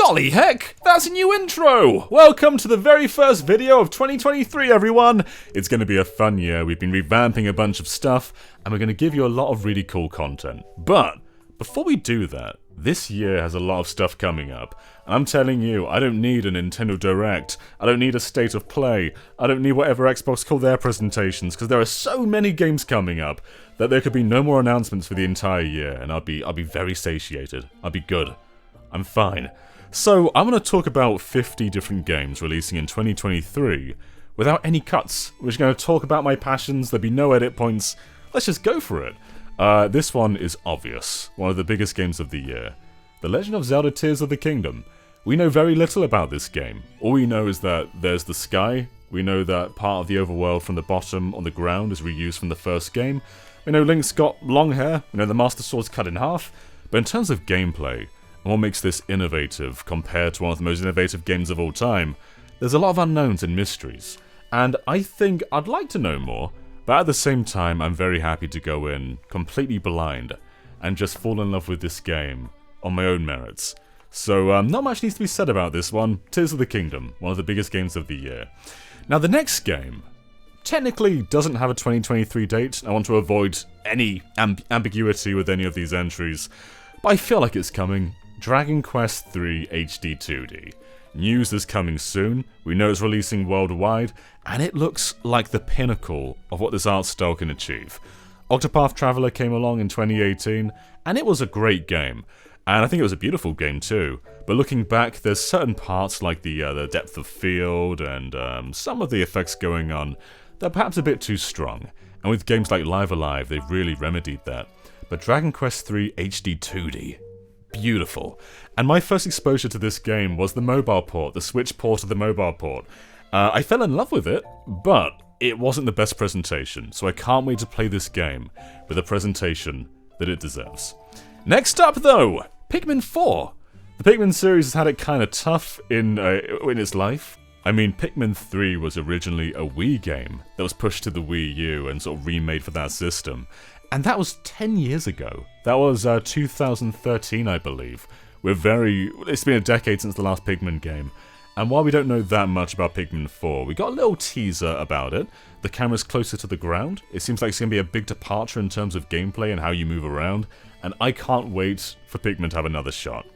Golly heck, that's a new intro! Welcome to the very first video of 2023, everyone! It's going to be a fun year. We've been revamping a bunch of stuff, and we're going to give you a lot of really cool content. But before we do that, this year has a lot of stuff coming up. And I'm telling you, I don't need a Nintendo Direct, I don't need a State of Play, I don't need whatever Xbox call their presentations, because there are so many games coming up that there could be no more announcements for the entire year, and I'll be very satiated. I'll be good. I'm fine. So, I'm going to talk about 50 different games releasing in 2023 without any cuts. We're just going to talk about my passions, there'll be no edit points. Let's just go for it. This one is obvious. One of the biggest games of the year. The Legend of Zelda Tears of the Kingdom. We know very little about this game. All we know is that there's the sky. We know that part of the overworld from the bottom on the ground is reused from the first game. We know Link's got long hair. We know the Master Sword's cut in half. But in terms of gameplay, and what makes this innovative compared to one of the most innovative games of all time, there's a lot of unknowns and mysteries. And I think I'd like to know more, but at the same time I'm very happy to go in completely blind and just fall in love with this game on my own merits. So not much needs to be said about this one. Tears of the Kingdom, one of the biggest games of the year. Now the next game technically doesn't have a 2023 date. I want to avoid any ambiguity with any of these entries, but I feel like it's coming. Dragon Quest III HD 2D. News is coming soon, we know it's releasing worldwide, and it looks like the pinnacle of what this art style can achieve. Octopath Traveler came along in 2018, and it was a great game. And I think it was a beautiful game too. But looking back, there's certain parts like the depth of field and some of the effects going on that are perhaps a bit too strong. And with games like Live Alive, they've really remedied that. But Dragon Quest III HD 2D, beautiful. And my first exposure to this game was the mobile port, the Switch port of the mobile port. I fell in love with it, but it wasn't the best presentation, so I can't wait to play this game with a presentation that it deserves. Next up though, Pikmin IV. The Pikmin series has had it kinda tough in its life. I mean, Pikmin 3 was originally a Wii game that was pushed to the Wii U and sort of remade for that system. And that was 10 years ago. That was 2013, I believe. It's been a decade since the last Pikmin game. And while we don't know that much about Pikmin 4, we got a little teaser about it. The camera's closer to the ground. It seems like it's going to be a big departure in terms of gameplay and how you move around. And I can't wait for Pikmin to have another shot.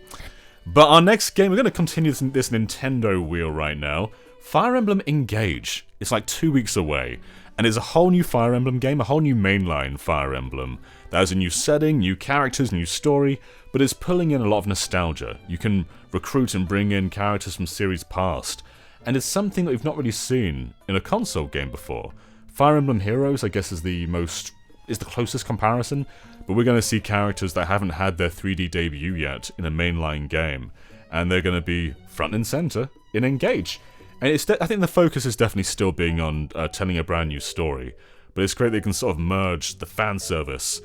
But our next game, we're going to continue this Nintendo wheel right now. Fire Emblem Engage. It's like 2 weeks away. And it's a whole new Fire Emblem game, a whole new mainline Fire Emblem. That has a new setting, new characters, new story, but it's pulling in a lot of nostalgia. You can recruit and bring in characters from series past, and it's something that we've not really seen in a console game before. Fire Emblem Heroes, I guess, is the closest comparison, but we're going to see characters that haven't had their 3D debut yet in a mainline game, and they're going to be front and center in Engage. And I think the focus is definitely still being on telling a brand new story, but it's great they can sort of merge the fan service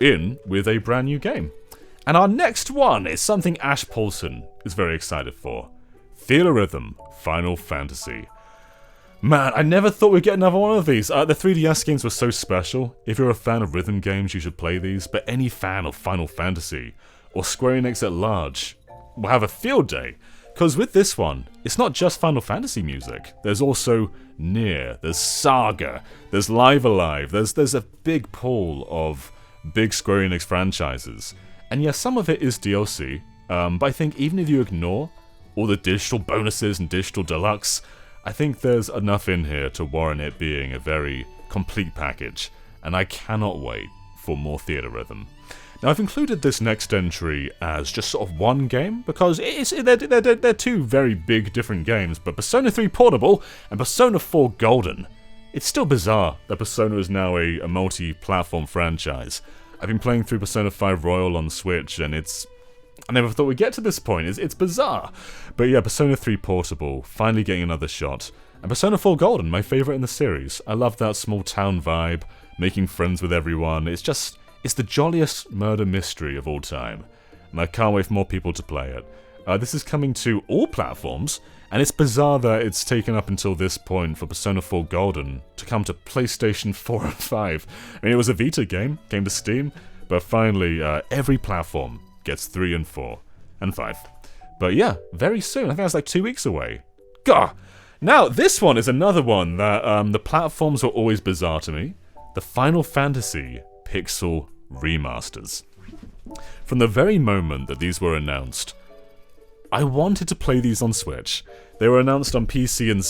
in with a brand new game. And our next one is something Ash Paulson is very excited for. Theorism Final Fantasy. Man, I never thought we'd get another one of these. The 3DS games were so special. If you're a fan of rhythm games, you should play these, but any fan of Final Fantasy, or Square Enix at large, will have a field day. Because with this one, it's not just Final Fantasy music. There's also Nier, there's Saga, there's Live Alive, there's a big pool of big Square Enix franchises. And yes, some of it is DLC, but I think even if you ignore all the digital bonuses and digital deluxe, I think there's enough in here to warrant it being a very complete package. And I cannot wait for more Theorism. Now, I've included this next entry as just sort of one game, because they're two very big different games, but Persona 3 Portable and Persona 4 Golden. It's still bizarre that Persona is now a multi-platform franchise. I've been playing through Persona 5 Royal on Switch, and I never thought we'd get to this point. It's bizarre. But yeah, Persona 3 Portable, finally getting another shot. And Persona 4 Golden, my favourite in the series. I love that small town vibe, making friends with everyone. It's the jolliest murder mystery of all time, and I can't wait for more people to play it. This is coming to all platforms, and it's bizarre that it's taken up until this point for Persona 4 Golden to come to PlayStation 4 and 5. I mean, it was a Vita game, came to Steam, but finally every platform gets 3 and 4 and 5. But yeah, very soon. I think that's like 2 weeks away. Gah! Now, this one is another one that the platforms were always bizarre to me. The Final Fantasy Pixel Remasters. From the very moment that these were announced, I wanted to play these on Switch. They were announced on PC and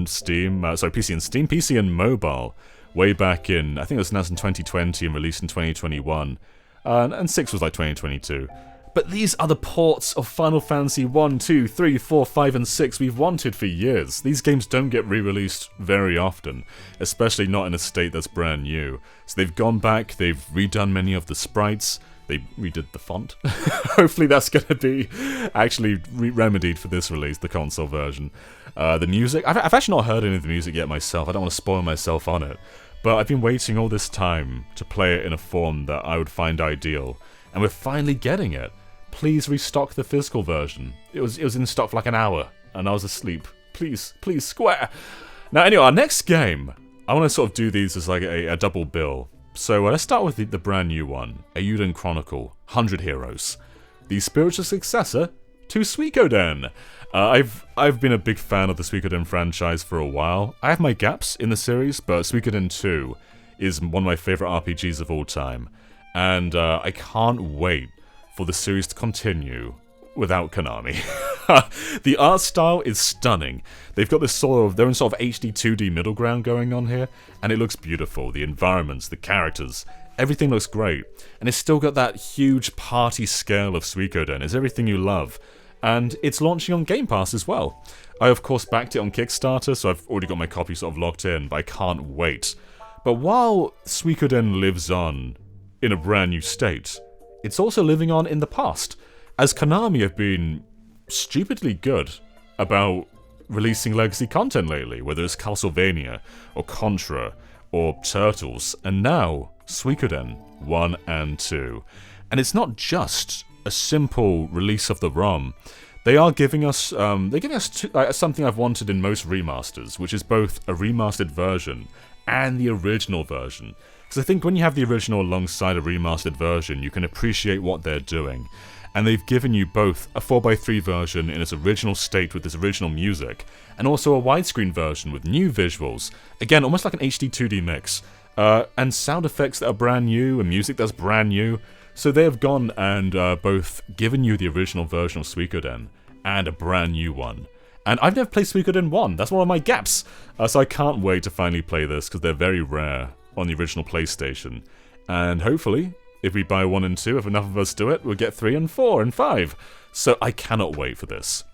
Steam, PC and Steam, PC and mobile, way back in, I think it was announced in 2020 and released in 2021, and 6 was like 2022. But these are the ports of Final Fantasy 1, 2, 3, 4, 5, and 6 we've wanted for years. These games don't get re-released very often, especially not in a state that's brand new. So they've gone back, they've redone many of the sprites, they redid the font. Hopefully that's going to be actually remedied for this release, the console version. The music, I've actually not heard any of the music yet myself, I don't want to spoil myself on it. But I've been waiting all this time to play it in a form that I would find ideal. And we're finally getting it. Please restock the physical version. It was in stock for like an hour, and I was asleep. Please, Square! Now anyway, our next game, I want to sort of do these as like a double bill. So let's start with the brand new one, Eiyuden Chronicle, 100 Heroes. The spiritual successor to Suikoden. I've been a big fan of the Suikoden franchise for a while. I have my gaps in the series, but Suikoden 2 is one of my favourite RPGs of all time. And I can't wait for the series to continue without Konami. The art style is stunning. They've got this they're in sort of HD 2D middle ground going on here, and it looks beautiful. The environments, the characters, everything looks great. And it's still got that huge party scale of Suikoden. It's everything you love. And it's launching on Game Pass as well. I of course backed it on Kickstarter, so I've already got my copy sort of locked in, but I can't wait. But while Suikoden lives on in a brand new state, it's also living on in the past, as Konami have been stupidly good about releasing legacy content lately, whether it's Castlevania, or Contra, or Turtles, and now Suikoden 1 and 2. And it's not just a simple release of the ROM. They are giving us, something I've wanted in most remasters, which is both a remastered version and the original version. Because I think when you have the original alongside a remastered version, you can appreciate what they're doing. And they've given you both a 4x3 version in its original state with this original music, and also a widescreen version with new visuals. Again, almost like an HD 2D mix. And sound effects that are brand new, and music that's brand new. So they have gone and both given you the original version of Suikoden, and a brand new one. And I've never played Suikoden 1, that's one of my gaps. So I can't wait to finally play this, because they're very rare on the original PlayStation. And hopefully, if we buy 1 and 2, if enough of us do it, we'll get 3 and 4 and 5. So I cannot wait for this.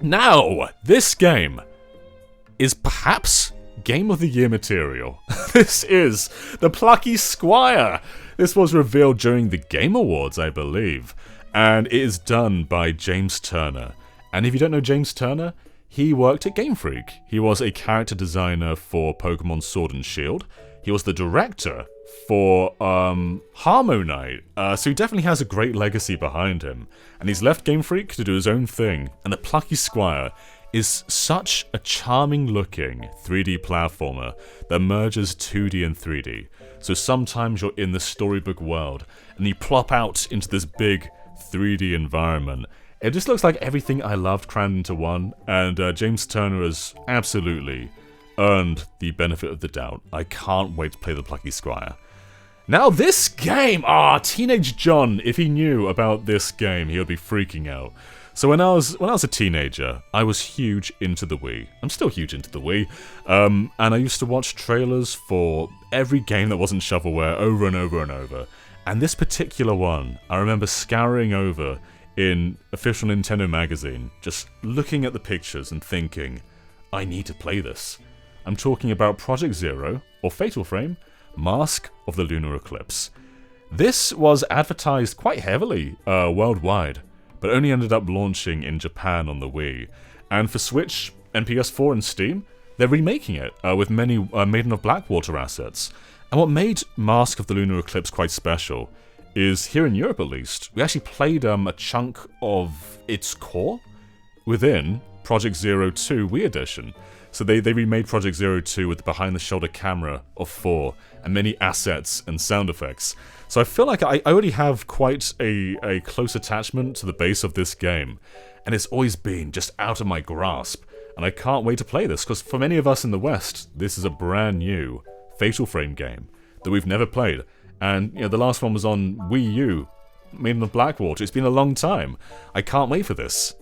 Now, this game is perhaps Game of the Year material. This is the Plucky Squire. This was revealed during the Game Awards, I believe. And it is done by James Turner. And if you don't know James Turner, he worked at Game Freak. He was a character designer for Pokemon Sword and Shield. He was the director for Harmo Knight, so he definitely has a great legacy behind him. And he's left Game Freak to do his own thing, and the Plucky Squire is such a charming looking 3D platformer that merges 2D and 3D. So sometimes you're in the storybook world, and you plop out into this big 3D environment. It just looks like everything I loved crammed into one, and James Turner has absolutely earned the benefit of the doubt. I can't wait to play the Plucky Squire. Now this game! Teenage John, if he knew about this game, he would be freaking out. So when I was a teenager, I was huge into the Wii. I'm still huge into the Wii. And I used to watch trailers for every game that wasn't shovelware over and over and over. And this particular one, I remember scouring over in official Nintendo magazine, just looking at the pictures and thinking, I need to play this. I'm talking about Project Zero, or Fatal Frame, Mask of the Lunar Eclipse. This was advertised quite heavily worldwide, but only ended up launching in Japan on the Wii. And for Switch and PS4 and Steam, they're remaking it with many Maiden of Blackwater assets. And what made Mask of the Lunar Eclipse quite special is, here in Europe at least, we actually played a chunk of its core within Project Zero 2 Wii Edition. So they remade Project Zero 2 with the behind-the-shoulder camera of 4 and many assets and sound effects. So I feel like I already have quite a close attachment to the base of this game, and it's always been just out of my grasp. And I can't wait to play this, because for many of us in the West, this is a brand new Fatal Frame game that we've never played. And, you know, the last one was on Wii U, made in Blackwater. It's been a long time. I can't wait for this.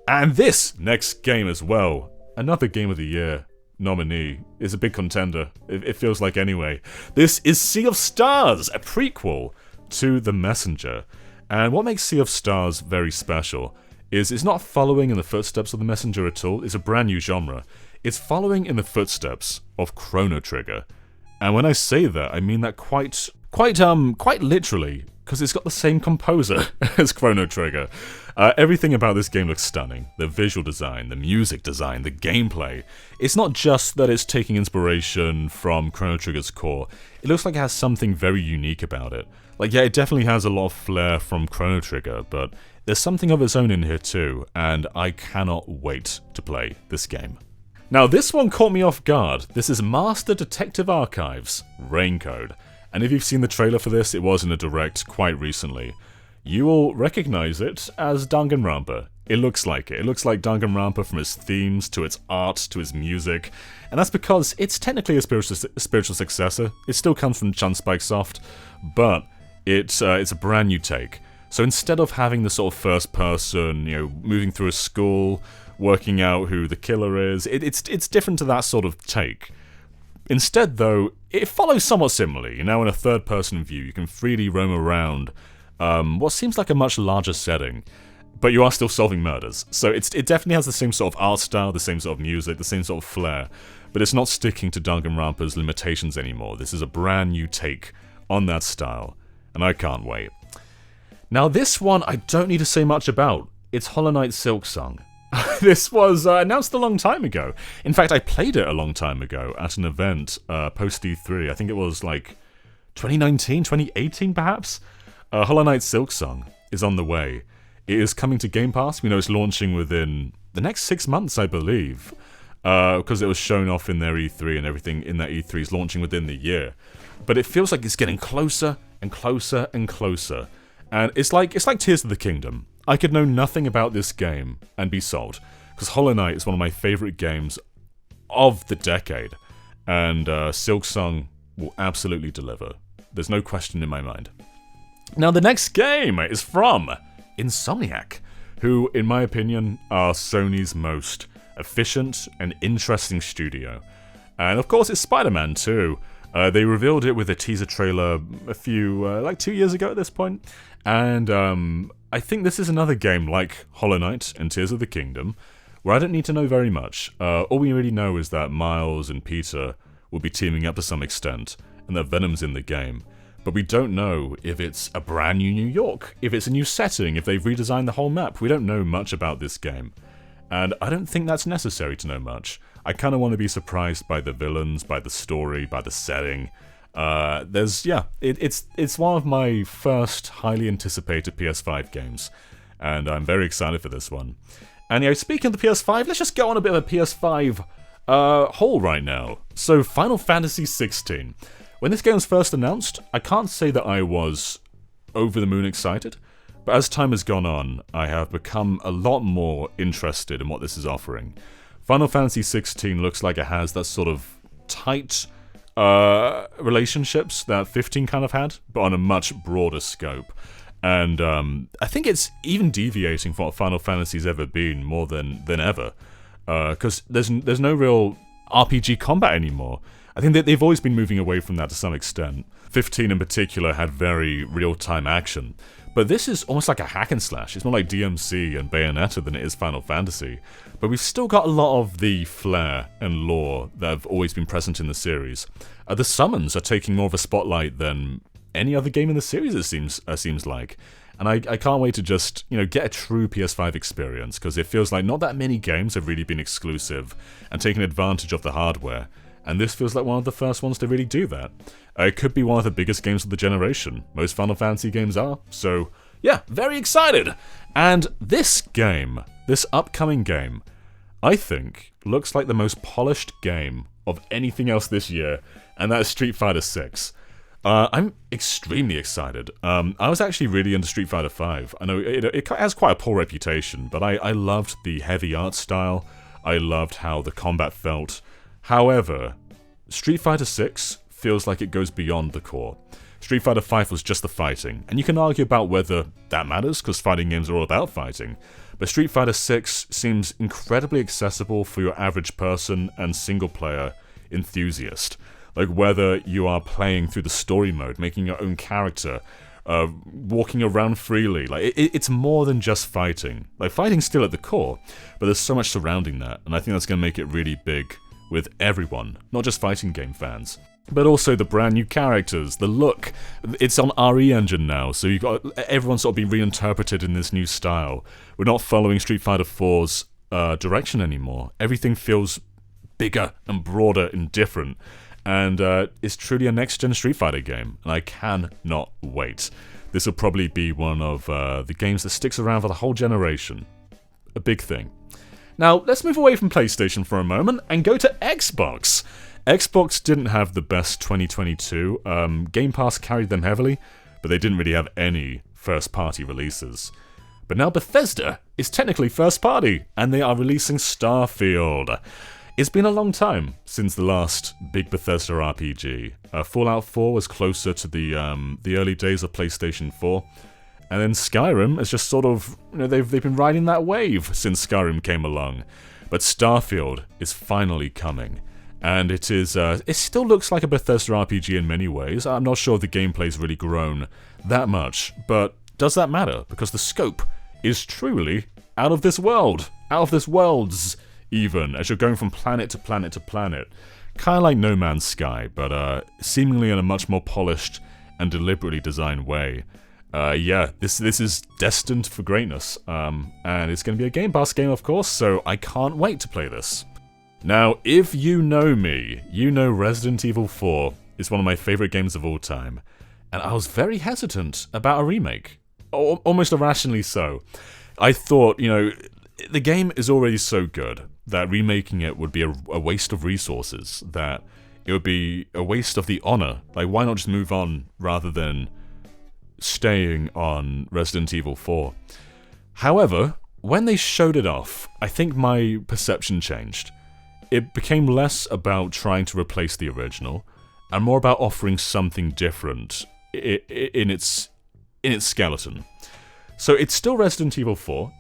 And this next game as well, another Game of the Year nominee, is a big contender. It feels like anyway. This is Sea of Stars, a prequel to The Messenger. And what makes Sea of Stars very special is it's not following in the footsteps of The Messenger at all. It's a brand new genre. It's following in the footsteps of Chrono Trigger. And when I say that, I mean that quite literally, because it's got the same composer as Chrono Trigger. Everything about this game looks stunning. The visual design, the music design, the gameplay. It's not just that it's taking inspiration from Chrono Trigger's core. It looks like it has something very unique about it. Like, yeah, it definitely has a lot of flair from Chrono Trigger, but there's something of its own in here too, and I cannot wait to play this game. Now, this one caught me off guard. This is Master Detective Archives Raincode. And if you've seen the trailer for this, it was in a direct quite recently. You will recognize it as Danganronpa. It looks like it. It looks like Danganronpa from its themes, to its art, to its music. And that's because it's technically a spiritual successor. It still comes from Chunspike Soft, but it's a brand new take. So instead of having the sort of first person, you know, moving through a school, working out who the killer is, it's different to that sort of take. Instead, though, it follows somewhat similarly. Now, in a third-person view, you can freely roam around what seems like a much larger setting, but you are still solving murders. So it definitely has the same sort of art style, the same sort of music, the same sort of flair, but it's not sticking to Danganronpa's limitations anymore. This is a brand new take on that style, and I can't wait. Now, this one I don't need to say much about. It's Hollow Knight Silksong. This was announced a long time ago. In fact, I played it a long time ago at an event post E3. I think it was like 2019, 2018 perhaps? Hollow Knight Silksong is on the way. It is coming to Game Pass. We know it's launching within the next 6 months, I believe, because it was shown off in their E3 and everything in that E3 is launching within the year. But it feels like it's getting closer and closer and closer. And it's like Tears of the Kingdom. I could know nothing about this game and be sold, because Hollow Knight is one of my favourite games of the decade, and Silksong will absolutely deliver. There's no question in my mind. Now, the next game is from Insomniac, who, in my opinion, are Sony's most efficient and interesting studio. And of course, it's SpiderMan 2. They revealed it with a teaser trailer a few, like 2 years ago at this point, and I think this is another game like Hollow Knight and Tears of the Kingdom, where I don't need to know very much. All we really know is that Miles and Peter will be teaming up to some extent, and that Venom's in the game. But we don't know if it's a brand new New York, if it's a new setting, if they've redesigned the whole map. We don't know much about this game. And I don't think that's necessary to know much. I kind of want to be surprised by the villains, by the story, by the setting. It's one of my first highly anticipated PS5 games, and I'm very excited for this one. And yeah, speaking of the PS5, let's just go on a bit of a PS5 haul right now. So, Final Fantasy XVI. When this game was first announced, I can't say that I was over the moon excited, but as time has gone on, I have become a lot more interested in what this is offering. Final Fantasy XVI looks like it has that sort of tight relationships that 15 kind of had, but on a much broader scope. And I think it's even deviating from what Final Fantasy's ever been more than ever, because there's no real RPG combat anymore. I think that they've always been moving away from that to some extent. 15 in particular had very real-time action, but this is almost like a hack and slash. It's more like DMC and Bayonetta than it is Final Fantasy, but we've still got a lot of the flair and lore that have always been present in the series. The summons are taking more of a spotlight than any other game in the series, it seems like. And I can't wait to just, get a true PS5 experience, because it feels like not that many games have really been exclusive and taken advantage of the hardware. And this feels like one of the first ones to really do that. It could be one of the biggest games of the generation. Most Final Fantasy games are. So, yeah, very excited! And this game, this upcoming game, I think looks like the most polished game of anything else this year, and that is Street Fighter VI. I'm extremely excited. I was actually really into Street Fighter V. I know it has quite a poor reputation, but I loved the heavy art style. I loved how the combat felt. However, Street Fighter VI feels like it goes beyond the core. Street Fighter V was just the fighting, and you can argue about whether that matters, because fighting games are all about fighting. But Street Fighter VI seems incredibly accessible for your average person and single-player enthusiast. Like whether you are playing through the story mode, making your own character, walking around freely. Like it's more than just fighting. Like fighting's still at the core, but there's so much surrounding that, and I think that's going to make it really big with everyone, not just fighting game fans. But also the brand new characters, the look. It's on RE Engine now, so you've got everyone's sort of been reinterpreted in this new style. We're not following Street Fighter IV's direction anymore. Everything feels bigger and broader and different. And it's truly a next-gen Street Fighter game, and I cannot wait. This will probably be one of the games that sticks around for the whole generation. A big thing. Now, let's move away from PlayStation for a moment and go to Xbox. Xbox didn't have the best 2022. Game Pass carried them heavily, but they didn't really have any first-party releases. But now Bethesda is technically first-party, and they are releasing Starfield. It's been a long time since the last big Bethesda RPG. Fallout 4 was closer to the early days of PlayStation 4, and then Skyrim is just sort of, they've been riding that wave since Skyrim came along. But Starfield is finally coming, and it still looks like a Bethesda RPG in many ways. I'm not sure if the gameplay's really grown that much, but does that matter? Because the scope is truly out of this world, out of this world's. Even, as you're going from planet to planet to planet. Kind of like No Man's Sky, but seemingly in a much more polished and deliberately designed way. Yeah, this is destined for greatness, and it's going to be a Game Pass game, of course, so I can't wait to play this. Now, if you know me, you know Resident Evil 4 is one of my favourite games of all time, and I was very hesitant about a remake. Almost irrationally so. I thought, the game is already so good that remaking it would be a waste of resources, that it would be a waste of the honor. Like, why not just move on rather than staying on Resident Evil 4? However, when they showed it off, I think my perception changed. It became less about trying to replace the original, and more about offering something different in its skeleton. So it's still Resident Evil 4.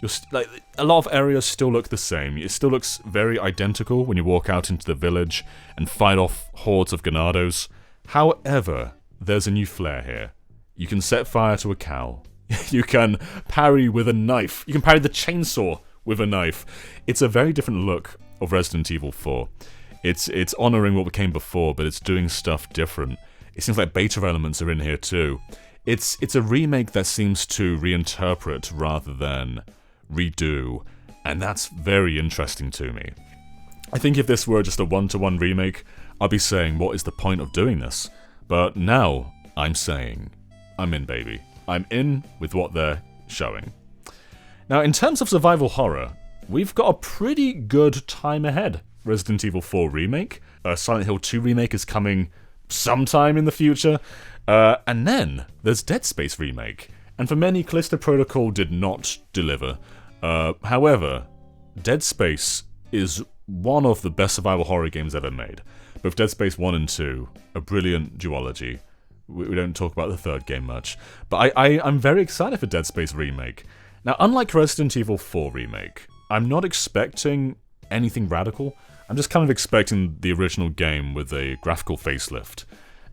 A lot of areas still look the same. It still looks very identical when you walk out into the village and fight off hordes of Ganados. However, there's a new flair here. You can set fire to a cow. You can parry with a knife. You can parry the chainsaw with a knife. It's a very different look of Resident Evil 4. It's honouring what came before, but it's doing stuff different. It seems like beta elements are in here too. It's a remake that seems to reinterpret rather than redo, and that's very interesting to me. I think if this were just a one-to-one remake, I'd be saying, what is the point of doing this? But now, I'm saying, I'm in, baby. I'm in with what they're showing. Now, in terms of survival horror, we've got a pretty good time ahead. Resident Evil 4 Remake, Silent Hill 2 Remake is coming sometime in the future, and then there's Dead Space Remake, and for many, Callisto Protocol did not deliver. However, Dead Space is one of the best survival horror games ever made. Both Dead Space 1 and 2, a brilliant duology. We don't talk about the third game much, but I'm very excited for Dead Space Remake. Now, unlike Resident Evil 4 Remake, I'm not expecting anything radical. I'm just kind of expecting the original game with a graphical facelift.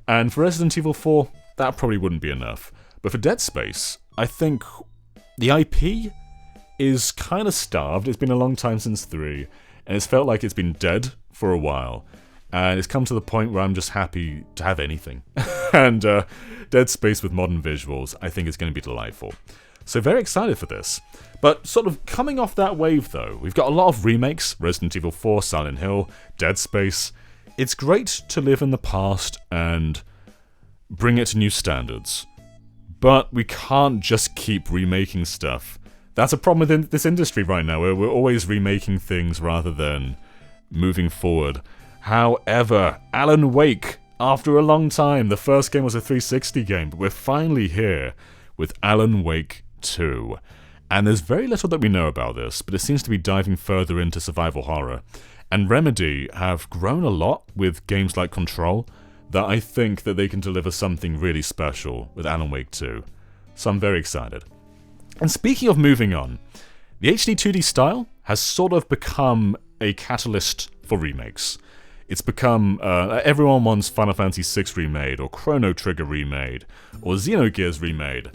And for Resident Evil 4, that probably wouldn't be enough. But for Dead Space, I think the IP is kind of starved. It's been a long time since 3, and it's felt like it's been dead for a while. And it's come to the point where I'm just happy to have anything. And Dead Space with modern visuals, I think is going to be delightful. So very excited for this. But sort of coming off that wave though, we've got a lot of remakes, Resident Evil 4, Silent Hill, Dead Space. It's great to live in the past and bring it to new standards. But we can't just keep remaking stuff That's a problem with this industry right now, where we're always remaking things rather than moving forward. However, Alan Wake, after a long time, the first game was a 360 game, but we're finally here with Alan Wake 2. And there's very little that we know about this, but it seems to be diving further into survival horror. And Remedy have grown a lot with games like Control, that I think that they can deliver something really special with Alan Wake 2. So I'm very excited. And speaking of moving on, the HD 2D style has sort of become a catalyst for remakes. It's become, everyone wants Final Fantasy VI remade, or Chrono Trigger remade, or Xenogears remade.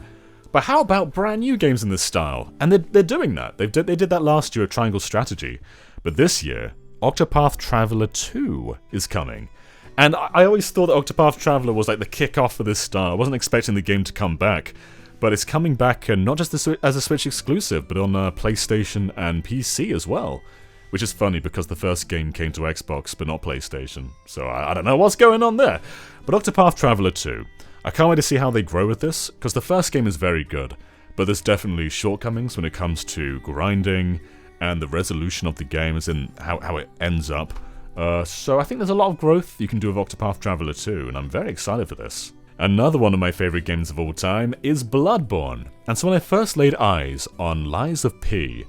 But how about brand new games in this style? And they're doing that. They did that last year at Triangle Strategy. But this year, Octopath Traveler 2 is coming. And I always thought that Octopath Traveler was like the kick-off for this style. I wasn't expecting the game to come back. But it's coming back not just as a Switch exclusive, but on PlayStation and PC as well. Which is funny because the first game came to Xbox, but not PlayStation. So I don't know what's going on there. But Octopath Traveler 2. I can't wait to see how they grow with this, because the first game is very good. But there's definitely shortcomings when it comes to grinding and the resolution of the game, as in how it ends up. So I think there's a lot of growth you can do with Octopath Traveler 2, and I'm very excited for this. Another one of my favourite games of all time is Bloodborne. And so when I first laid eyes on Lies of P,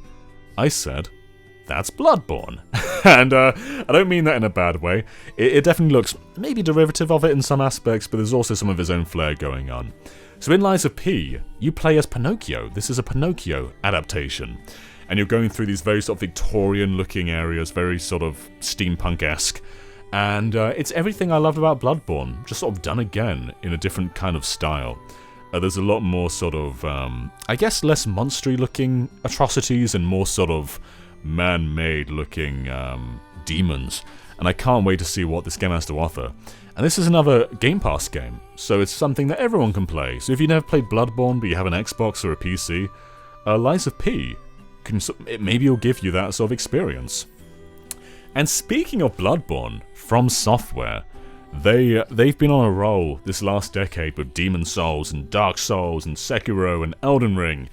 I said, that's Bloodborne. And I don't mean that in a bad way. It definitely looks maybe derivative of it in some aspects, but there's also some of his own flair going on. So in Lies of P, you play as Pinocchio. This is a Pinocchio adaptation. And you're going through these very sort of Victorian-looking areas, very sort of steampunk-esque. And it's everything I loved about Bloodborne, just sort of done again in a different kind of style. There's a lot more sort of, I guess, less monstery-looking atrocities and more sort of man-made looking demons. And I can't wait to see what this game has to offer. And this is another Game Pass game, so it's something that everyone can play. So if you've never played Bloodborne, but you have an Xbox or a PC, Lies of P, maybe it'll give you that sort of experience. And speaking of Bloodborne, From Software, they've been on a roll this last decade with Demon's Souls and Dark Souls and Sekiro and Elden Ring.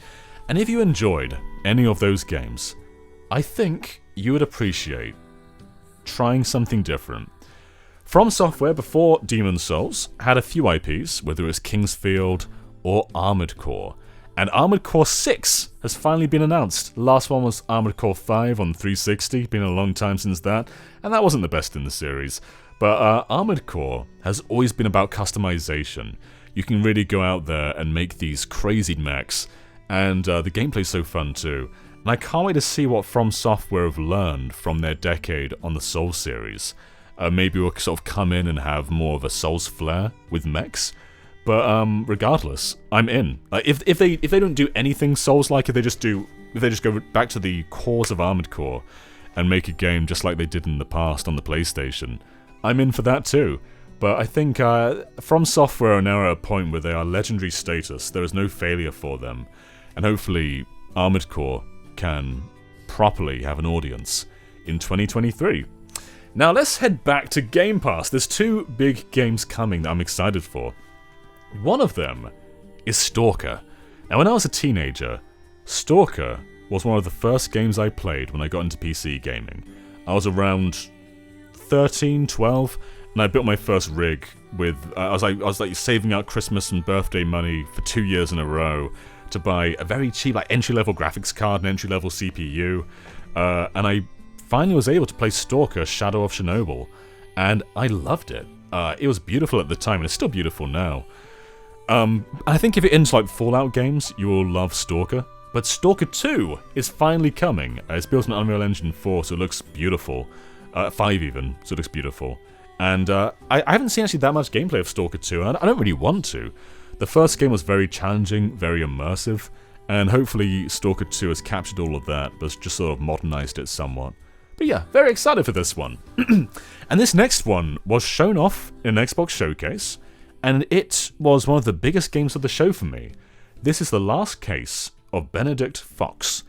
And if you enjoyed any of those games, I think you would appreciate trying something different. From Software, before Demon's Souls, had a few IPs, whether it was Kingsfield or Armored Core. And Armored Core 6 has finally been announced. The last one was Armored Core 5 on 360, been a long time since that, and that wasn't the best in the series. But Armored Core has always been about customization. You can really go out there and make these crazy mechs, and the gameplay's so fun too. And I can't wait to see what From Software have learned from their decade on the Souls series. Maybe we'll sort of come in and have more of a Souls flair with mechs. But regardless, I'm in. If they don't do anything Souls-like, if they just go back to the cores of Armored Core and make a game just like they did in the past on the PlayStation, I'm in for that too. But I think From Software are now at a point where they are legendary status. There is no failure for them, and hopefully Armored Core can properly have an audience in 2023. Now let's head back to Game Pass. There's two big games coming that I'm excited for. One of them is Stalker. Now when I was a teenager, Stalker was one of the first games I played when I got into PC gaming. I was around 13, 12, and I built my first rig with, I was like saving out Christmas and birthday money for 2 years in a row to buy a very cheap like entry-level graphics card and entry-level CPU, and I finally was able to play Stalker Shadow of Chernobyl, and I loved it. It was beautiful at the time, and it's still beautiful now. I think if you're into like Fallout games, you will love Stalker. But Stalker 2 is finally coming. It's built on Unreal Engine 4, so it looks beautiful. 5 even, so it looks beautiful. And I haven't seen actually that much gameplay of Stalker 2, and I don't really want to. The first game was very challenging, very immersive, and hopefully Stalker 2 has captured all of that, but just sort of modernized it somewhat. But yeah, very excited for this one. And this next one was shown off in an Xbox showcase, and it was one of the biggest games of the show for me. This is The Last Case of Benedict Fox,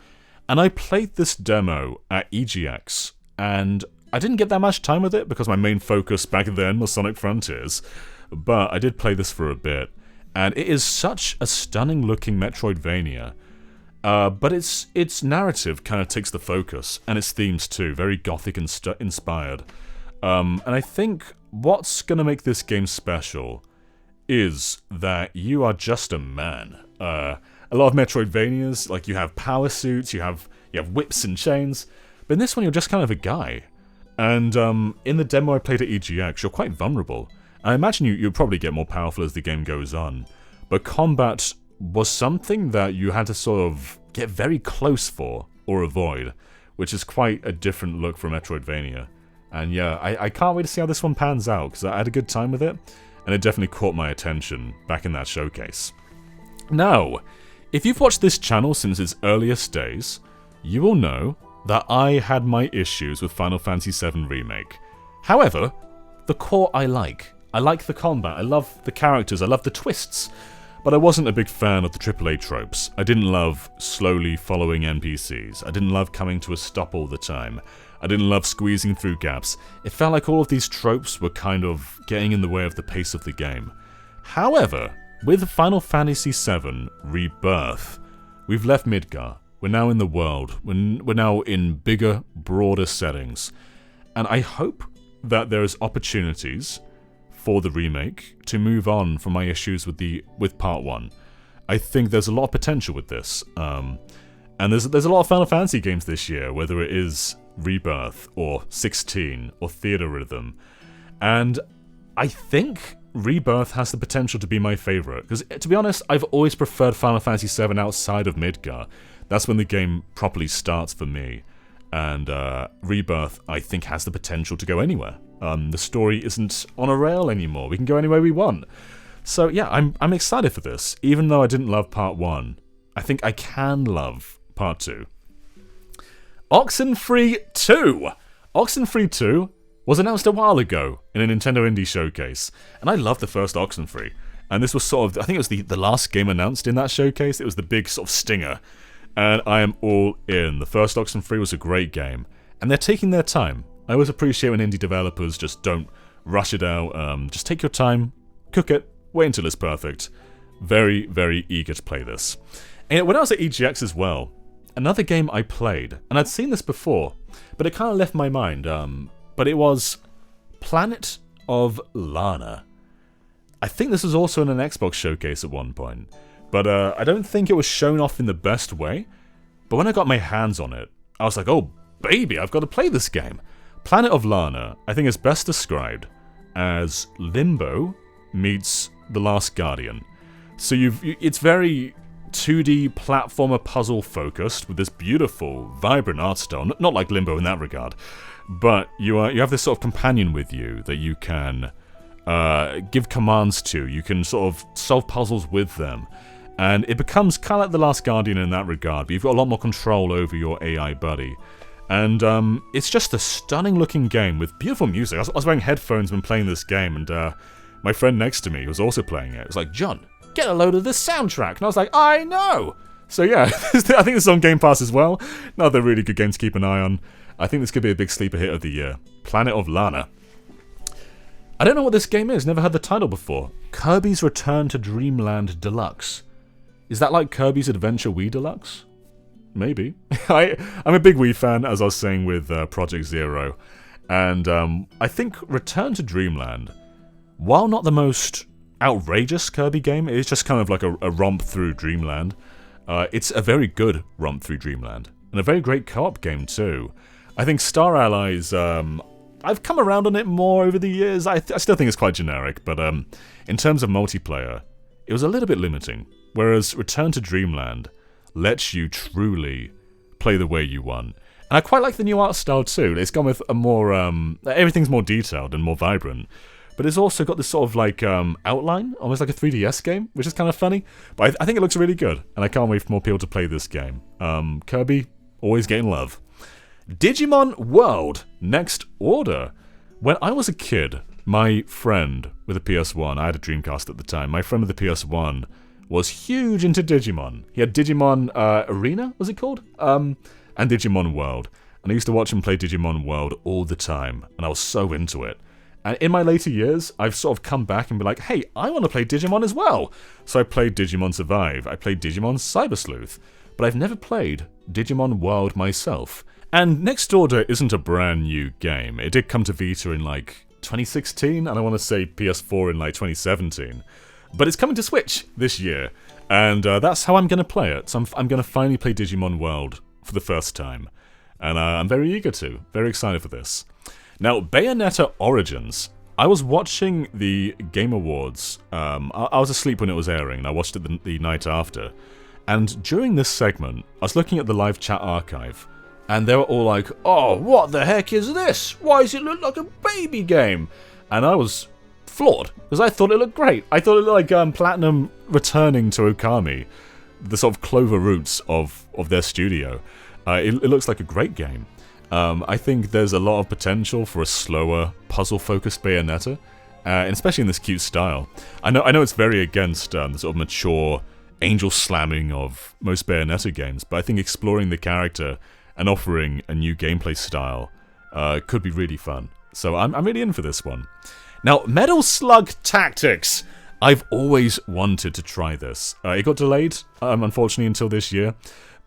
and I played this demo at EGX, and I didn't get that much time with it because my main focus back then was Sonic Frontiers, but I did play this for a bit, and it is such a stunning looking Metroidvania. But its narrative kind of takes the focus, and its themes too, very gothic and inspired. And I think what's going to make this game special is that you are just a man. A lot of Metroidvanias, like, you have power suits, you have whips and chains, but in this one you're just kind of a guy. And in the demo I played at EGX, you're quite vulnerable. I imagine you'll probably get more powerful as the game goes on, but combat was something that you had to sort of get very close for, or avoid, which is quite a different look from Metroidvania. And yeah, I can't wait to see how this one pans out, because I had a good time with it, and it definitely caught my attention back in that showcase. Now, if you've watched this channel since its earliest days, you will know that I had my issues with Final Fantasy VII Remake. However, the core I like. I like the combat, I love the characters, I love the twists, but I wasn't a big fan of the AAA tropes. I didn't love slowly following NPCs. I didn't love coming to a stop all the time. I didn't love squeezing through gaps. It felt like all of these tropes were kind of getting in the way of the pace of the game. However, with Final Fantasy VII Rebirth, we've left Midgar. We're now in the world. We're now in bigger, broader settings. And I hope that there's opportunities for the remake to move on from my issues with Part 1. I think there's a lot of potential with this. And there's a lot of Final Fantasy games this year, whether it is Rebirth, or 16, or Theorism. And I think Rebirth has the potential to be my favourite, because to be honest, I've always preferred Final Fantasy VII outside of Midgar. That's when the game properly starts for me. And Rebirth, I think, has the potential to go anywhere. The story isn't on a rail anymore. We can go anywhere we want. So yeah, I'm excited for this. Even though I didn't love Part 1, I think I can love Part 2. Oxenfree 2! Oxenfree 2 was announced a while ago in a Nintendo Indie Showcase, and I loved the first Oxenfree. And this was sort of, I think it was the last game announced in that showcase. It was the big sort of stinger. And I am all in. The first Oxenfree was a great game. And they're taking their time. I always appreciate when indie developers just don't rush it out. Just take your time, cook it, wait until it's perfect. Very, very eager to play this. And when I was at EGX as well, another game I played, and I'd seen this before, but it kind of left my mind, but it was Planet of Lana. I think this was also in an Xbox showcase at one point, but I don't think it was shown off in the best way. But when I got my hands on it, I was like, oh baby, I've got to play this game. Planet of Lana, I think, is best described as Limbo meets The Last Guardian. So it's very 2D platformer puzzle focused with this beautiful, vibrant art style. Not like Limbo in that regard, but you have this sort of companion with you that you can give commands to. You can sort of solve puzzles with them. And it becomes kind of like The Last Guardian in that regard, but you've got a lot more control over your AI buddy. And it's just a stunning looking game with beautiful music. I was wearing headphones when playing this game, and my friend next to me was also playing it. It was like, John, get a load of this soundtrack. And I was like, I know! So yeah, I think this is on Game Pass as well. Another really good game to keep an eye on. I think this could be a big sleeper hit of the year. Planet of Lana. I don't know what this game is, never heard the title before. Kirby's Return to Dreamland Deluxe. Is that like Kirby's Adventure Wii Deluxe? Maybe. I'm a big Wii fan, as I was saying with Project Zero. And I think Return to Dreamland, while not the most outrageous Kirby game, it's just kind of like a romp through Dreamland. It's a very good romp through Dreamland. And a very great co-op game too. I think Star Allies, I've come around on it more over the years. I still think it's quite generic, but in terms of multiplayer, it was a little bit limiting. Whereas Return to Dreamland lets you truly play the way you want. And I quite like the new art style too. It's gone with a more, everything's more detailed and more vibrant. But it's also got this sort of like outline, almost like a 3DS game, which is kind of funny. But I think it looks really good, and I can't wait for more people to play this game. Kirby, always getting love. Digimon World, Next Order. When I was a kid, my friend with a PS1, I had a Dreamcast at the time, my friend with the PS1 was huge into Digimon. He had Digimon Arena, was it called? And Digimon World. And I used to watch him play Digimon World all the time, and I was so into it. And in my later years, I've sort of come back and been like, hey, I want to play Digimon as well. So I played Digimon Survive, I played Digimon Cyber Sleuth. but I've never played Digimon World myself. And Next Order isn't a brand new game. It did come to Vita in like 2016, and I want to say PS4 in like 2017. But it's coming to Switch this year, and that's how I'm going to play it. So I'm going to finally play Digimon World for the first time. And I'm very eager to. Very excited for this. Now, Bayonetta Origins. I was watching the Game Awards. I was asleep when it was airing, and I watched it the night after. And during this segment, I was looking at the live chat archive, and they were all like, "Oh, what the heck is this? Why does it look like a baby game?" And I was floored, because I thought it looked great. I thought it looked like Platinum returning to Okami, the sort of clover roots of their studio. It looks like a great game. I think there's a lot of potential for a slower, puzzle-focused Bayonetta, and especially in this cute style. I know it's very against the sort of mature angel slamming of most Bayonetta games, but I think exploring the character and offering a new gameplay style could be really fun. So I'm really in for this one. Now, Metal Slug Tactics. I've always wanted to try this. It got delayed, unfortunately, until this year.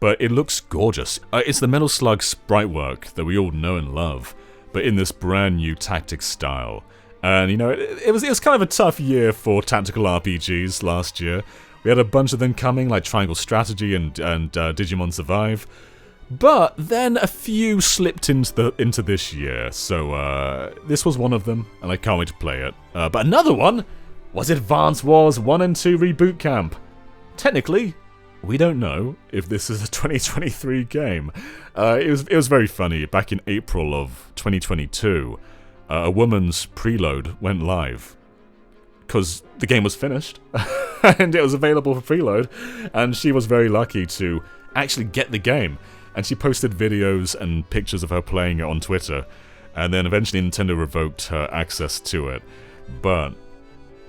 But it looks gorgeous. It's the Metal Slug sprite work that we all know and love, but in this brand new tactics style. And, you know, it was kind of a tough year for tactical RPGs last year. We had a bunch of them coming, like Triangle Strategy and Digimon Survive. But then a few slipped into this year, so this was one of them, and I can't wait to play it. But another one was Advance Wars 1 and 2 Reboot Camp. Technically, we don't know if this is a 2023 game. It was very funny. Back in April of 2022, a woman's preload went live because the game was finished and it was available for preload, and she was very lucky to actually get the game. And she posted videos and pictures of her playing it on Twitter, and then eventually Nintendo revoked her access to it. But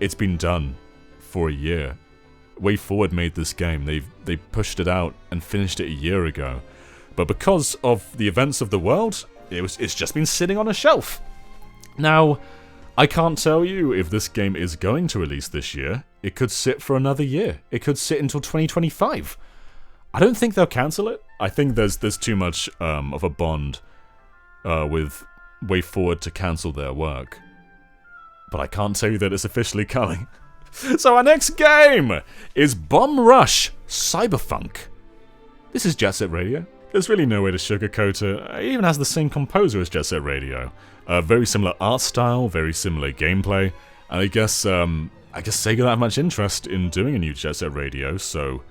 it's been done for a year. WayForward made this game. They pushed it out and finished it a year ago. But because of the events of the world, it's just been sitting on a shelf. Now, I can't tell you if this game is going to release this year. It could sit for another year. It could sit until 2025. I don't think they'll cancel it. I think there's too much of a bond with WayForward to cancel their work. But I can't tell you that it's officially coming. So our next game is Bomb Rush Cyberfunk. This is Jet Set Radio. There's really no way to sugarcoat it. It even has the same composer as Jet Set Radio. Very similar art style, very similar gameplay. And I guess Sega don't have much interest in doing a new Jet Set Radio, so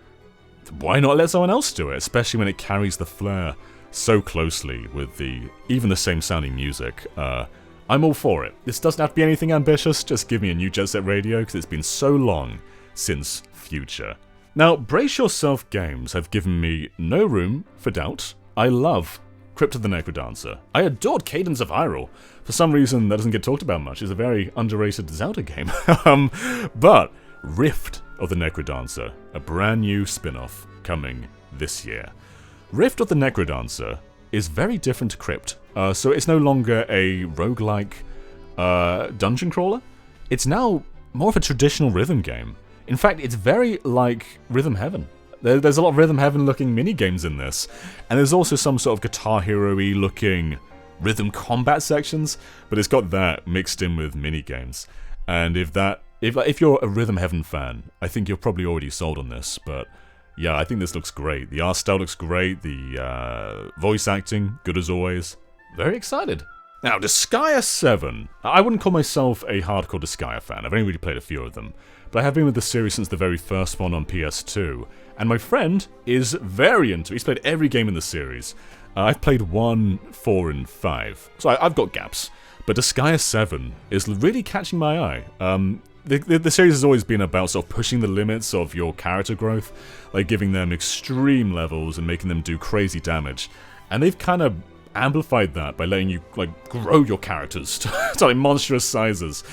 why not let someone else do it? Especially when it carries the flair so closely with even the same sounding music. I'm all for it. This doesn't have to be anything ambitious, just give me a new Jet Set Radio, because it's been so long since Future. Now, Brace Yourself Games have given me no room for doubt. I love Crypt of the Necrodancer. I adored Cadence of Hyrule. For some reason, that doesn't get talked about much. It's a very underrated Zelda game. But Rift of the Necrodancer, a brand new spin-off coming this year. Rift of the Necrodancer is very different to Crypt. So it's no longer a roguelike dungeon crawler. It's now more of a traditional rhythm game. In fact, it's very like Rhythm Heaven. There's a lot of Rhythm Heaven looking mini-games in this. And there's also some sort of Guitar Hero-y looking rhythm combat sections, but it's got that mixed in with mini-games. And if you're a Rhythm Heaven fan, I think you're probably already sold on this, but yeah, I think this looks great. The art style looks great, the voice acting, good as always. Very excited. Now, Disgaea 7. I wouldn't call myself a hardcore Disgaea fan. I've only really played a few of them. But I have been with the series since the very first one on PS2. And my friend is very into it. He's played every game in the series. I've played 1, 4, and 5. So I've got gaps. But Disgaea 7 is really catching my eye. The series has always been about sort of pushing the limits of your character growth. Like giving them extreme levels and making them do crazy damage. And they've kind of amplified that by letting you grow your characters to like monstrous sizes.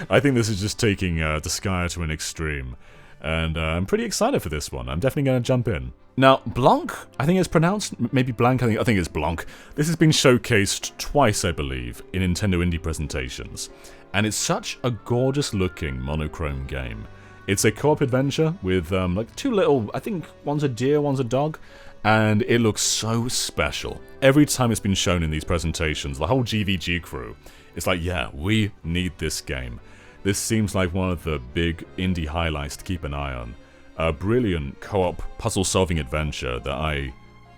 I think this is just taking Disgaea to an extreme, and I'm pretty excited for this one. I'm definitely going to jump in. Now, Blanc, I think it's pronounced, maybe Blanc, I think it's Blanc. This has been showcased twice, I believe, in Nintendo Indie presentations, and it's such a gorgeous looking monochrome game. It's a co-op adventure with like two little, I think one's a deer, one's a dog, and it looks so special. Every time it's been shown in these presentations, the whole GVG crew, it's like, yeah, we need this game. This seems like one of the big indie highlights to keep an eye on. A brilliant co-op puzzle-solving adventure that I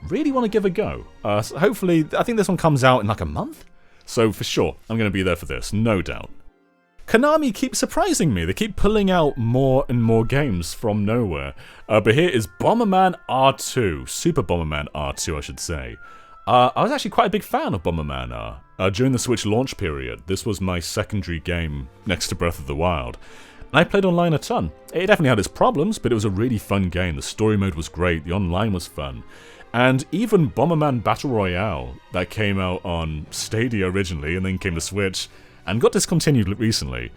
really want to give a go. So hopefully, I think this one comes out in like a month? So for sure, I'm going to be there for this, no doubt. Konami keeps surprising me. They keep pulling out more and more games from nowhere. But here is Bomberman R2. Super Bomberman R2, I should say. I was actually quite a big fan of Bomberman R. During the Switch launch period, this was my secondary game next to Breath of the Wild. And I played online a ton. It definitely had its problems, but it was a really fun game. The story mode was great, the online was fun. And even Bomberman Battle Royale, that came out on Stadia originally and then came to Switch, and got discontinued recently.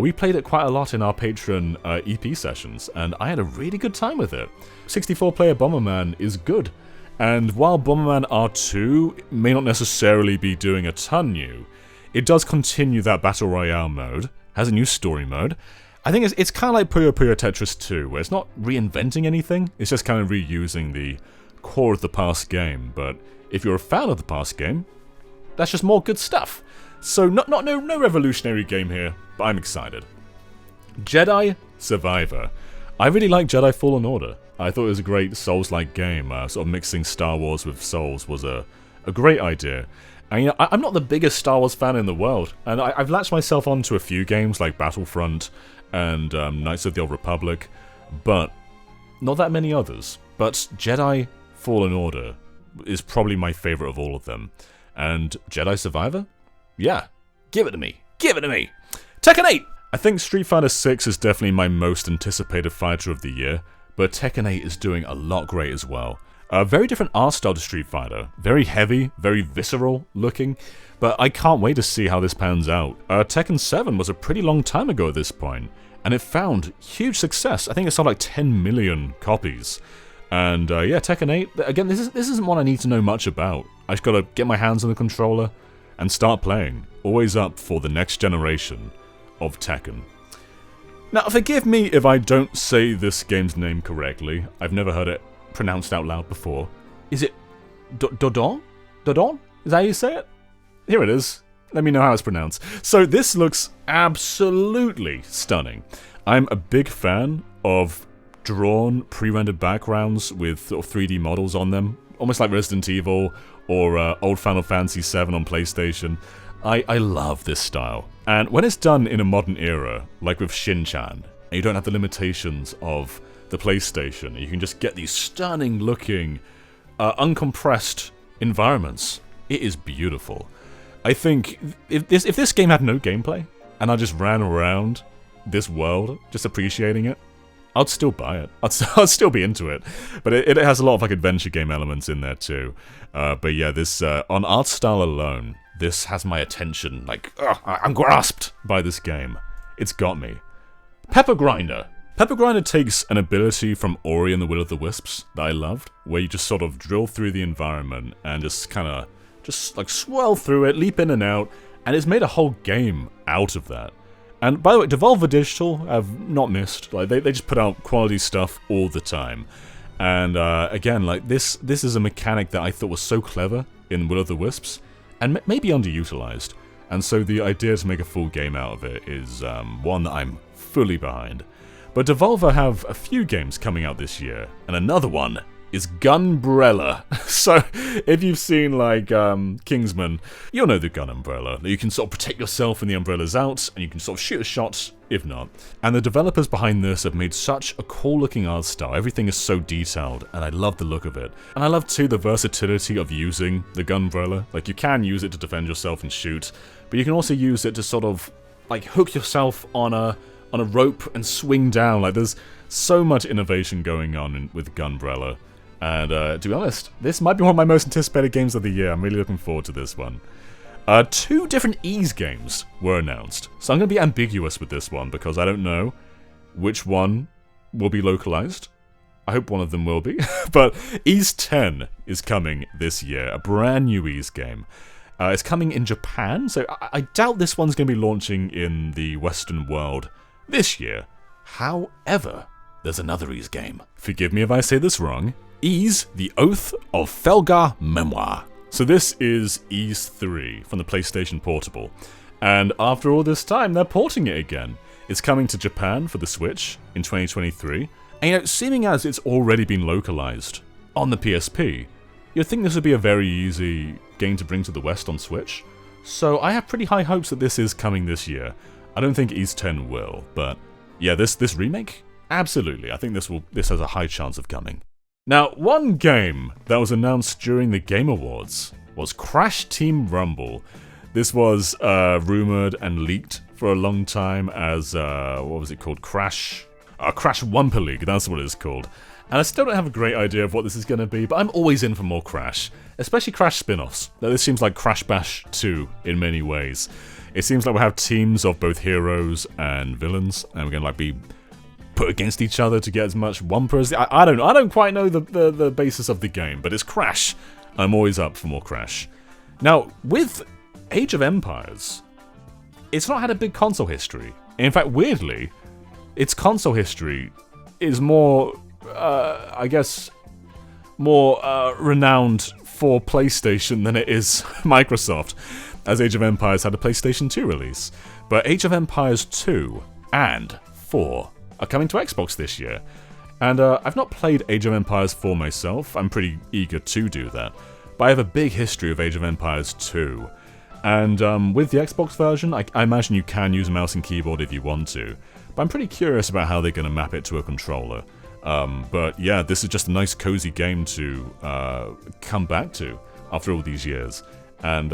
We played it quite a lot in our Patreon EP sessions, and I had a really good time with it. 64-player Bomberman is good, and while Bomberman R2 may not necessarily be doing a ton new, it does continue that Battle Royale mode, has a new story mode. I think it's kind of like Puyo Puyo Tetris 2, where it's not reinventing anything, it's just kind of reusing the core of the past game, but if you're a fan of the past game, that's just more good stuff. So, no revolutionary game here, but I'm excited. Jedi Survivor. I really like Jedi Fallen Order. I thought it was a great Souls-like game. Sort of mixing Star Wars with Souls was a great idea. And, you know, I'm not the biggest Star Wars fan in the world, and I've latched myself onto a few games like Battlefront and Knights of the Old Republic, but not that many others. But Jedi Fallen Order is probably my favourite of all of them. And Jedi Survivor? Yeah, give it to me. Give it to me. Tekken 8! I think Street Fighter VI is definitely my most anticipated fighter of the year, but Tekken 8 is doing a lot great as well. A very different art style to Street Fighter. Very heavy, very visceral looking, but I can't wait to see how this pans out. Tekken 7 was a pretty long time ago at this point, and it found huge success. I think it sold like 10 million copies. And yeah, Tekken 8, again, this isn't one I need to know much about. I just gotta get my hands on the controller and start playing. Always up for the next generation of Tekken. Now, forgive me if I don't say this game's name correctly. I've never heard it pronounced out loud before. Is it Dodon? Dodon? Is that how you say it? Here it is. Let me know how it's pronounced. So this looks absolutely stunning. I'm a big fan of drawn, pre-rendered backgrounds with sort of 3D models on them, almost like Resident Evil or old Final Fantasy VII on PlayStation. I love this style. And when it's done in a modern era, like with Shin-Chan, and you don't have the limitations of the PlayStation, you can just get these stunning looking, uncompressed environments. It is beautiful. I think if this game had no gameplay, and I just ran around this world, just appreciating it, I'd still buy it. I'd still be into it. But it has a lot of like adventure game elements in there too. But yeah, this on art style alone, this has my attention. Like, I'm grasped by this game. It's got me. Pepper Grinder. Pepper Grinder takes an ability from Ori and the Will of the Wisps that I loved, where you just sort of drill through the environment and just kind of like swirl through it, leap in and out, and it's made a whole game out of that. And by the way, Devolver Digital have not missed. Like they just put out quality stuff all the time. And again, like this is a mechanic that I thought was so clever in Will of the Wisps, and maybe underutilized. And so the idea to make a full game out of it is one that I'm fully behind. But Devolver have a few games coming out this year, and another one is Gunbrella. So, if you've seen, like, Kingsman, you'll know the gun umbrella. You can sort of protect yourself when the umbrella's out, and you can sort of shoot a shot, if not. And the developers behind this have made such a cool-looking art style. Everything is so detailed, and I love the look of it. And I love, too, the versatility of using the gunbrella. Like, you can use it to defend yourself and shoot, but you can also use it to sort of, like, hook yourself on a rope and swing down. Like, there's so much innovation going on with Gunbrella. And to be honest, this might be one of my most anticipated games of the year. I'm really looking forward to this one. 2 different Ys games were announced. So I'm going to be ambiguous with this one because I don't know which one will be localized. I hope one of them will be. But Ys 10 is coming this year. A brand new Ys game. It's coming in Japan, so I doubt this one's going to be launching in the Western world this year. However, there's another Ys game. Forgive me if I say this wrong. Ys, The Oath of Felgar Memoir. So this is Ys 3 from the PlayStation Portable. And after all this time, they're porting it again. It's coming to Japan for the Switch in 2023. And seeming as it's already been localized on the PSP, you'd think this would be a very easy game to bring to the West on Switch. So I have pretty high hopes that this is coming this year. I don't think Ys 10 will, but yeah, this remake? Absolutely. I think this has a high chance of coming. Now, one game that was announced during the Game Awards was Crash Team Rumble. This was rumored and leaked for a long time as, what was it called? Crash Wumper League, that's what it's called. And I still don't have a great idea of what this is going to be, but I'm always in for more Crash. Especially Crash spin-offs. Now, this seems like Crash Bash 2 in many ways. It seems like we'll have teams of both heroes and villains, and we're going to be put against each other to get as much Wumper as... I don't quite know the basis of the game, but it's Crash. I'm always up for more Crash. Now, with Age of Empires, it's not had a big console history. In fact, weirdly, its console history is more, I guess, more renowned for PlayStation than it is Microsoft, as Age of Empires had a PlayStation 2 release. But Age of Empires 2 and 4 are coming to Xbox this year. And I've not played Age of Empires 4 myself, I'm pretty eager to do that. But I have a big history of Age of Empires 2. And with the Xbox version, I imagine you can use a mouse and keyboard if you want to. But I'm pretty curious about how they're going to map it to a controller. But yeah, this is just a nice cozy game to come back to after all these years. And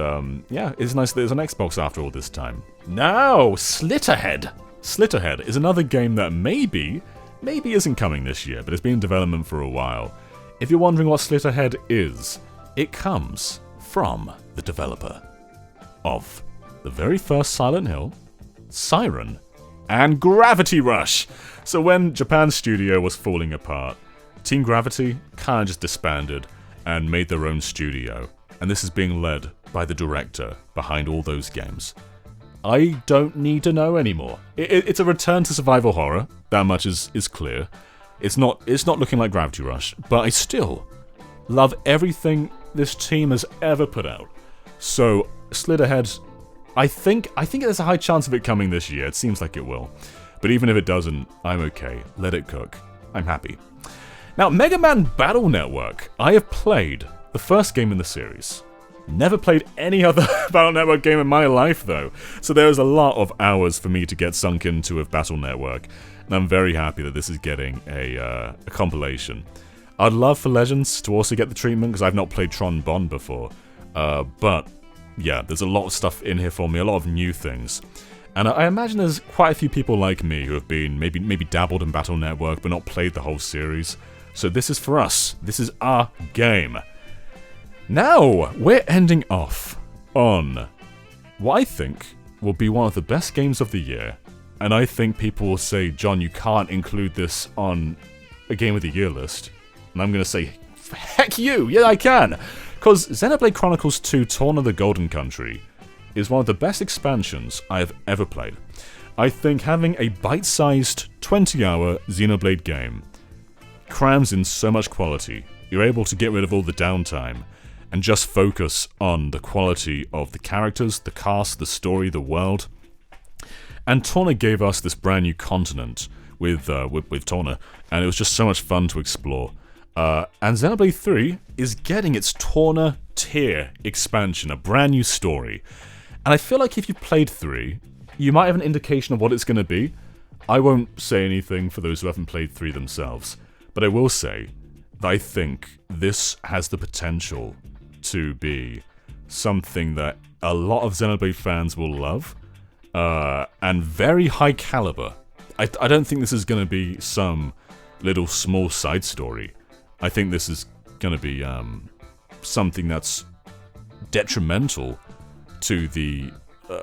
yeah, it's nice that there's an Xbox after all this time. Now, Slither Head. Slither Head is another game that maybe isn't coming this year, but it's been in development for a while. If you're wondering what Slither Head is, it comes from the developer of the very first Silent Hill, Siren, and Gravity Rush. So when Japan's studio was falling apart, Team Gravity kind of just disbanded and made their own studio. And this is being led by the director behind all those games. I don't need to know anymore. It's a return to survival horror, that much is clear. It's not looking like Gravity Rush, but I still love everything this team has ever put out. So, Slither Head, I think there's a high chance of it coming this year. It seems like it will. But even if it doesn't, I'm okay. Let it cook. I'm happy. Now, Mega Man Battle Network. I have played the first game in the series. Never played any other Battle Network game in my life, though. So there is a lot of hours for me to get sunk into with Battle Network. And I'm very happy that this is getting a compilation. I'd love for Legends to also get the treatment, because I've not played Tron Bond before. But yeah, there's a lot of stuff in here for me, a lot of new things. And I imagine there's quite a few people like me who have been maybe dabbled in Battle Network, but not played the whole series. So this is for us. This is our game. Now, we're ending off on what I think will be one of the best games of the year. And I think people will say, John, you can't include this on a Game of the Year list. And I'm going to say, heck you! Yeah, I can! Because Xenoblade Chronicles 2 Torn of the Golden Country is one of the best expansions I have ever played. I think having a bite-sized 20-hour Xenoblade game crams in so much quality. You're able to get rid of all the downtime and just focus on the quality of the characters, the cast, the story, the world. And Torna gave us this brand new continent with Torna, and it was just so much fun to explore. And Xenoblade 3 is getting its Torna tier expansion, a brand new story. And I feel like if you played 3, you might have an indication of what it's going to be. I won't say anything for those who haven't played 3 themselves, but I will say that I think this has the potential to be something that a lot of Xenoblade fans will love, and very high caliber. I don't think this is going to be some little small side story. I think this is going to be something that's detrimental to the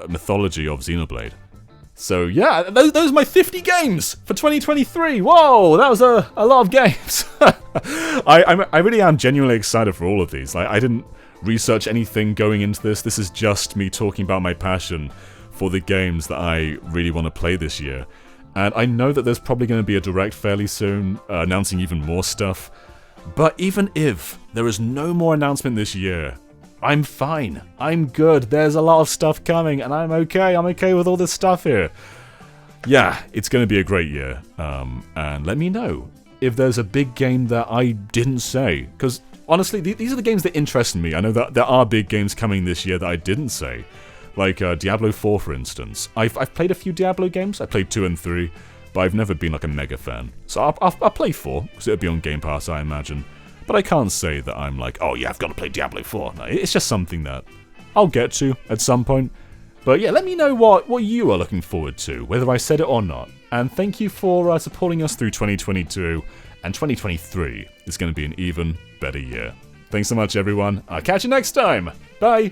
mythology of Xenoblade. So yeah, those are my 50 games for 2023. Whoa, that was a lot of games. I really am genuinely excited for all of these. I didn't research anything going into this. This is just me talking about my passion for the games that I really want to play this year. And I know that there's probably going to be a direct fairly soon, announcing even more stuff. But even if there is no more announcement this year, I'm fine. I'm good. There's a lot of stuff coming, and I'm okay. I'm okay with all this stuff here. Yeah, it's going to be a great year. And let me know if there's a big game that I didn't say. Because, honestly, these are the games that interest me. I know that there are big games coming this year that I didn't say. Like Diablo 4, for instance. I've played a few Diablo games. I played 2 and 3. But I've never been like a mega fan. So I'll play 4, because it'll be on Game Pass, I imagine. But I can't say that I'm like, oh yeah, I've got to play Diablo 4. No, it's just something that I'll get to at some point. But yeah, let me know what you are looking forward to, whether I said it or not. And thank you for supporting us through 2022. And 2023 is going to be an even better year. Thanks so much, everyone. I'll catch you next time. Bye.